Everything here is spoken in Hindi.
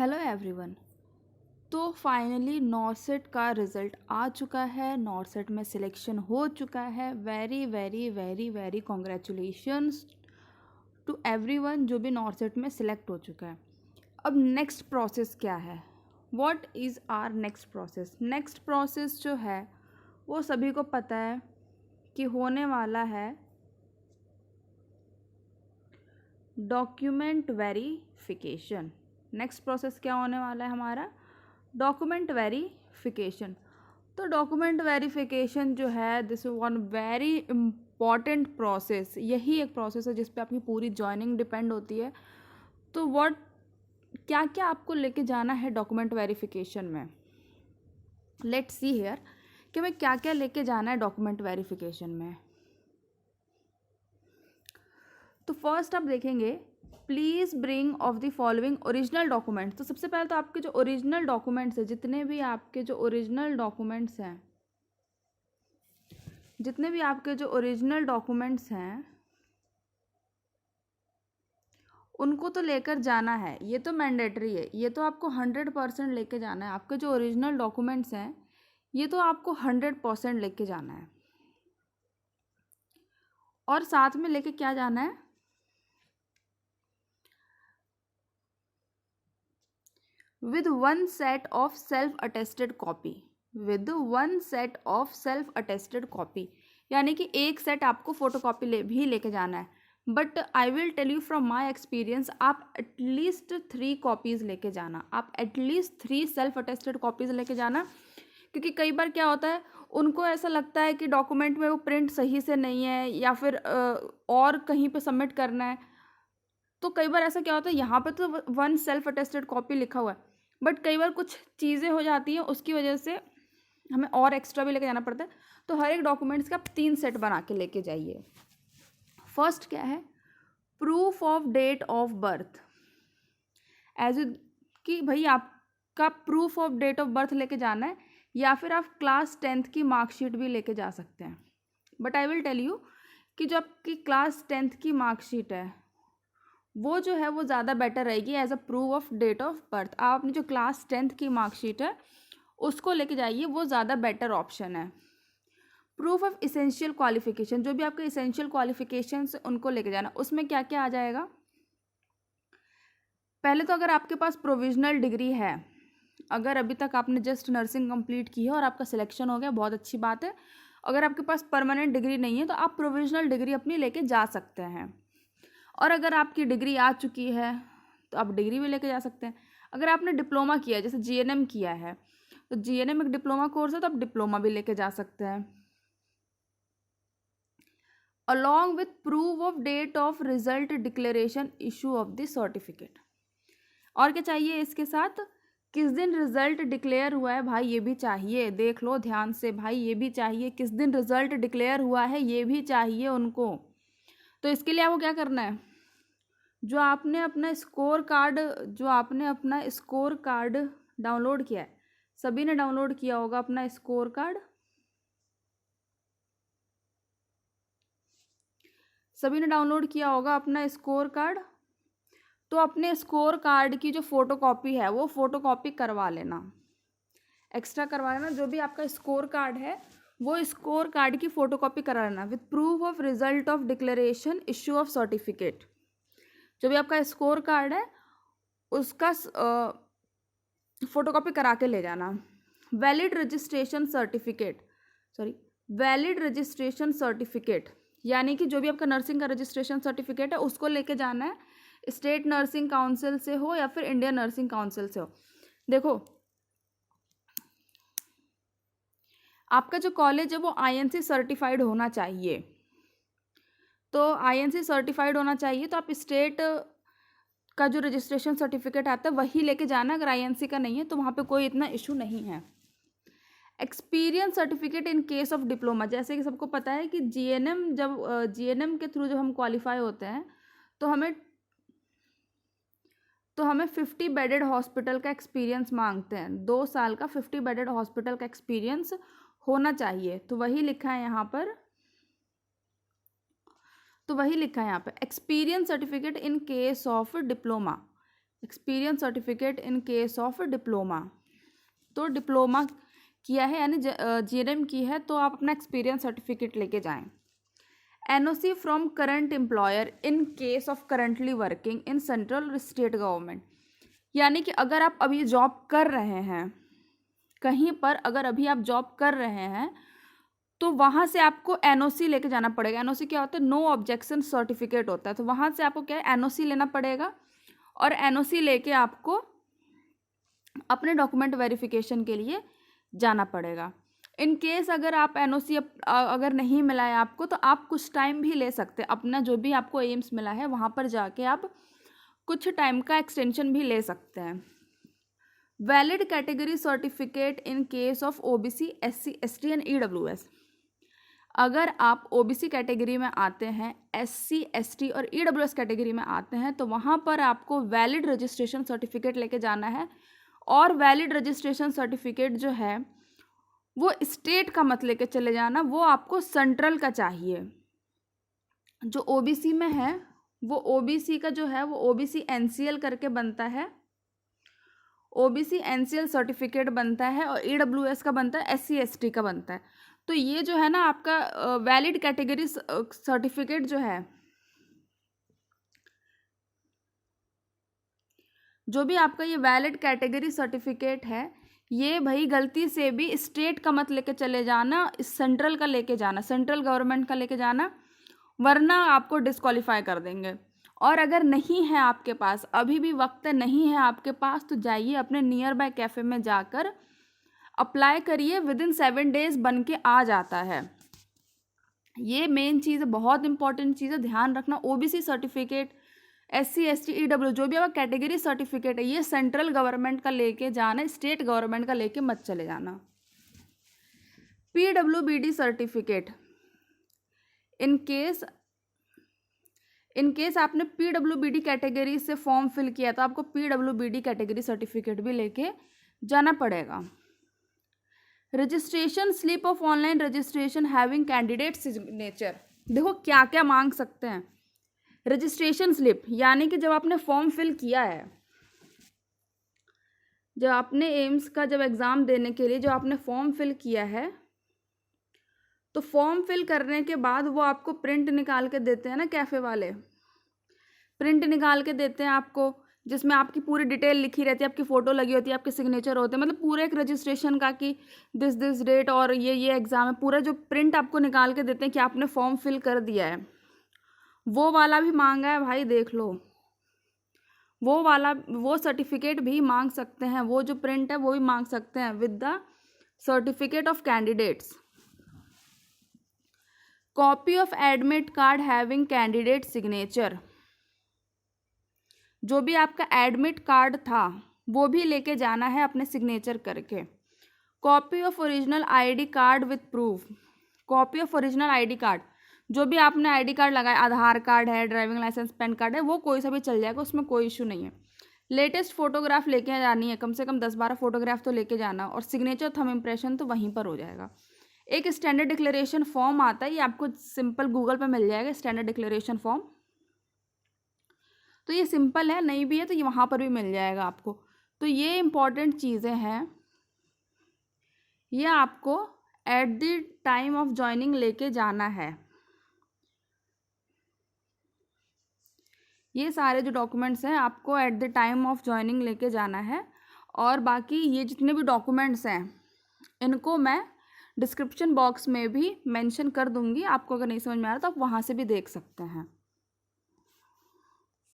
Hello everyone. तो फाइनली नॉर्सेट का रिज़ल्ट आ चुका है, नॉर्सेट में सिलेक्शन हो चुका है। Very very very very congratulations to everyone जो भी नॉर्सेट में सिलेक्ट हो चुका है। अब नेक्स्ट प्रोसेस क्या है? What is our next process? Next process जो है वो सभी को पता है कि होने वाला है डॉक्यूमेंट वेरिफिकेशन। नेक्स्ट प्रोसेस क्या होने वाला है हमारा? Document verification. तो डॉक्यूमेंट वेरिफिकेशन जो है this is one very important process. यही एक प्रोसेस है जिस पे आपकी पूरी जॉइनिंग डिपेंड होती है। तो व्हाट क्या क्या आपको लेके जाना है डॉक्यूमेंट वेरिफिकेशन में? लेट्स सी हियर कि मैं क्या क्या लेके जाना है डॉक्यूमेंट वेरिफिकेशन में। तो फर्स्ट आप देखेंगे please bring of the following original documents. तो सबसे पहले तो आपके जो ओरिजिनल डॉक्यूमेंट्स हैं, जितने भी आपके जो ओरिजिनल डॉक्यूमेंट्स हैं उनको तो लेकर जाना है। ये तो मैंडेटरी है, ये तो आपको 100% लेके जाना है। आपके जो ओरिजिनल डॉक्यूमेंट्स हैं ये तो आपको 100% लेके जाना है। और साथ में लेके क्या जाना है? with one set of self attested copy। यानी कि एक सेट आपको फोटोकॉपी भी लेके जाना है। But I will tell you from my experience, आप एटलीस्ट 3 कॉपीज़ लेके जाना। आप एटलीस्ट 3 सेल्फ अटेस्टेड कॉपीज़ लेके जाना, क्योंकि कई बार क्या होता है उनको ऐसा लगता है कि डॉक्यूमेंट में वो प्रिंट सही से नहीं है या फिर और कहीं पे सबमिट करना है। तो कई बार ऐसा क्या होता है, यहाँ पे तो 1 सेल्फ अटेस्टेड कॉपी लिखा हुआ है, बट कई बार कुछ चीज़ें हो जाती हैं उसकी वजह से हमें और एक्स्ट्रा भी लेके जाना पड़ता है। तो हर एक डॉक्यूमेंट्स का आप 3 सेट बना के लेके जाइए। फर्स्ट क्या है? Proof of date of birth. As कि भाई आपका proof of date of birth लेके जाना है, या फिर आप क्लास 10th की मार्कशीट भी लेके जा सकते हैं। But I will tell you कि जो आपकी क्लास 10th की मार्कशीट है वो जो है वो ज़्यादा बेटर रहेगी as a proof of date of birth. आप अपनी जो क्लास 10th की मार्कशीट है उसको लेके जाइए, वो ज़्यादा बेटर ऑप्शन है। प्रूफ ऑफ इसेंशियल क्वालिफिकेशन, जो भी आपके इसेंशियल क्वालिफिकेशंस उनको लेके जाना। उसमें क्या क्या आ जाएगा? पहले तो अगर आपके पास प्रोविजनल डिग्री है, अगर अभी तक आपने जस्ट नर्सिंग कंप्लीट की है और आपका सिलेक्शन हो गया, बहुत अच्छी बात है। अगर आपके पास परमानेंट डिग्री नहीं है तो आप प्रोविजनल डिग्री अपनी लेके जा सकते हैं। और अगर आपकी डिग्री आ चुकी है तो आप डिग्री भी लेके जा सकते हैं। अगर आपने डिप्लोमा किया है, जैसे जीएनएम किया है, तो जीएनएम एक डिप्लोमा कोर्स है, तो आप डिप्लोमा भी लेके जा सकते हैं। Along with proof of date of result declaration issue of the certificate. और क्या चाहिए इसके साथ? किस दिन रिजल्ट डिक्लेयर हुआ है भाई, ये भी चाहिए। देख लो ध्यान से भाई, ये भी चाहिए। किस दिन रिजल्ट डिक्लेयर हुआ है ये भी चाहिए उनको। तो इसके लिए आपको क्या करना है? जो आपने अपना स्कोर कार्ड डाउनलोड किया है, सभी ने डाउनलोड किया होगा अपना स्कोर कार्ड। सभी ने डाउनलोड किया होगा अपना स्कोर कार्ड। तो अपने स्कोर कार्ड की जो फोटोकॉपी है वो फोटोकॉपी करवा लेना, एक्स्ट्रा करवा लेना। जो भी आपका स्कोर कार्ड है वो स्कोर कार्ड की फोटोकॉपी करा लेना with proof of result of declaration issue of certificate. जो भी आपका स्कोर कार्ड है उसका फोटोकॉपी करा के ले जाना। वैलिड रजिस्ट्रेशन सर्टिफिकेट, यानी कि जो भी आपका नर्सिंग का रजिस्ट्रेशन सर्टिफिकेट है उसको लेके जाना है। स्टेट नर्सिंग काउंसिल से हो या फिर इंडियन नर्सिंग काउंसिल से हो। देखो आपका जो कॉलेज है वो आईएनसी सर्टिफाइड होना चाहिए। तो आईएनसी सर्टिफाइड होना चाहिए, तो आप स्टेट का जो रजिस्ट्रेशन सर्टिफिकेट आता है वही लेके जाना। अगर आईएनसी का नहीं है तो वहाँ पे कोई इतना इशू नहीं है। Experience certificate in case of diploma, जैसे कि सबको पता है कि जीएनएम के थ्रू जब हम क्वालिफाई होते हैं तो हमें 50 बेडेड हॉस्पिटल का एक्सपीरियंस मांगते हैं। 2 साल का 50 बेडेड हॉस्पिटल का एक्सपीरियंस होना चाहिए। तो वही लिखा है यहाँ पर, experience certificate in case of diploma. Experience certificate in case of diploma. तो डिप्लोमा किया है यानी जीएनएम की है तो आप अपना एक्सपीरियंस सर्टिफिकेट लेके जाएं। NOC from current employer in case of currently working in central state government, यानी कि अगर आप अभी जॉब कर रहे हैं कहीं पर, अगर अभी आप जॉब कर रहे हैं तो वहाँ से आपको एनओसी लेके जाना पड़ेगा। एनओसी क्या होता है? नो ऑब्जेक्शन सर्टिफिकेट होता है। तो वहाँ से आपको क्या है, एनओसी लेना पड़ेगा और एनओसी लेके आपको अपने डॉक्यूमेंट वेरिफिकेशन के लिए जाना पड़ेगा। इन केस अगर आप एनओसी अगर नहीं मिला है आपको तो आप कुछ टाइम भी ले सकते हैं, अपना जो भी आपको एम्स मिला है वहाँ पर जाके आप कुछ टाइम का एक्सटेंशन भी ले सकते हैं। Valid category certificate in case of OBC, SC, ST and EWS. अगर आप ओबीसी कैटेगरी में आते हैं, एससी, एसटी और ईडब्ल्यूएस कैटेगरी में आते हैं तो वहाँ पर आपको वैलिड रजिस्ट्रेशन सर्टिफिकेट लेके जाना है। और वैलिड रजिस्ट्रेशन सर्टिफिकेट जो है वो स्टेट का मत लेके चले जाना, वो आपको सेंट्रल का चाहिए। जो ओबीसी में है वो ओबीसी का जो है वो ओबीसी एनसीएल करके बनता है, ओबीसी एनसीएल सर्टिफिकेट बनता है और ईडब्ल्यूएस का बनता है, एससी एसटी का बनता है। तो ये जो है ना आपका वैलिड कैटेगरी सर्टिफिकेट जो है, जो भी आपका ये वैलिड कैटेगरी सर्टिफिकेट है, ये भाई गलती से भी स्टेट का मत लेके चले जाना, सेंट्रल का लेके जाना, सेंट्रल गवर्नमेंट का लेके जाना, वरना आपको डिस्क्वालीफाई कर देंगे। और अगर नहीं है आपके पास, अभी भी वक्त नहीं है आपके पास, तो जाइए अपने नियर बाय कैफ़े में जाकर अप्लाई करिए, विदिन 7 डेज बन के आ जाता है। ये मेन चीज़ है, बहुत इंपॉर्टेंट चीज़ है, ध्यान रखना। OBC certificate, SC, ST, EW जो भी आपका कैटेगरी सर्टिफिकेट है ये सेंट्रल गवर्नमेंट का लेके जाना, स्टेट गवर्नमेंट का लेके मत चले जाना। पीडब्ल्यूबीडी सर्टिफिकेट, इन केस आपने पीडब्ल्यूबीडी कैटेगरी से फॉर्म फिल किया तो आपको पीडब्ल्यूबीडी कैटेगरी सर्टिफिकेट भी लेके जाना पड़ेगा। Registration slip of online registration having candidate signature, देखो क्या क्या मांग सकते हैं। रजिस्ट्रेशन स्लिप यानी कि जब आपने फॉर्म फिल किया है, जब आपने एम्स का जब एग्ज़ाम देने के लिए जो आपने फॉर्म फिल किया है, तो फॉर्म फिल करने के बाद वो आपको प्रिंट निकाल के देते हैं ना, कैफ़े वाले प्रिंट निकाल के देते हैं आपको, जिसमें आपकी पूरी डिटेल लिखी रहती है, आपकी फ़ोटो लगी होती है, आपके सिग्नेचर होते हैं, मतलब पूरे एक रजिस्ट्रेशन का कि दिस डेट और ये एग्ज़ाम है, पूरा जो प्रिंट आपको निकाल के देते हैं कि आपने फॉर्म फिल कर दिया है, वो वाला भी मांगा है भाई, देख लो। वो सर्टिफिकेट भी मांग सकते हैं, वो जो प्रिंट है वो भी मांग सकते हैं with the certificate of candidates. Copy of admit card having candidate signature, जो भी आपका एडमिट कार्ड था वो भी लेके जाना है अपने सिग्नेचर करके। Copy of original ID card with proof, copy of original ID card, जो भी आपने आईडी कार्ड लगाया, आधार कार्ड है, ड्राइविंग लाइसेंस, पैन कार्ड है, वो कोई सा भी चल जाएगा, उसमें कोई इशू नहीं है। लेटेस्ट फोटोग्राफ लेके जानी है, कम से कम 10-12 फोटोग्राफ तो लेके जाना, और सिग्नेचर थंब इम्प्रेशन तो वहीं पर हो जाएगा। एक स्टैंडर्ड डिक्लेरेशन फॉर्म आता है, ये आपको सिंपल गूगल पे मिल जाएगा, स्टैंडर्ड डिक्लेरेशन फॉर्म। तो ये सिंपल है, नहीं भी है तो ये वहाँ पर भी मिल जाएगा आपको। तो ये इम्पॉर्टेंट चीज़ें हैं, ये आपको at the time of joining लेके जाना है। ये सारे जो डॉक्यूमेंट्स हैं आपको at the time of joining लेके जाना है। और बाकी ये जितने भी डॉक्यूमेंट्स हैं इनको मैं डिस्क्रिप्शन बॉक्स में भी मेंशन कर दूंगी, आपको अगर नहीं समझ में आ रहा तो आप वहाँ से भी देख सकते हैं।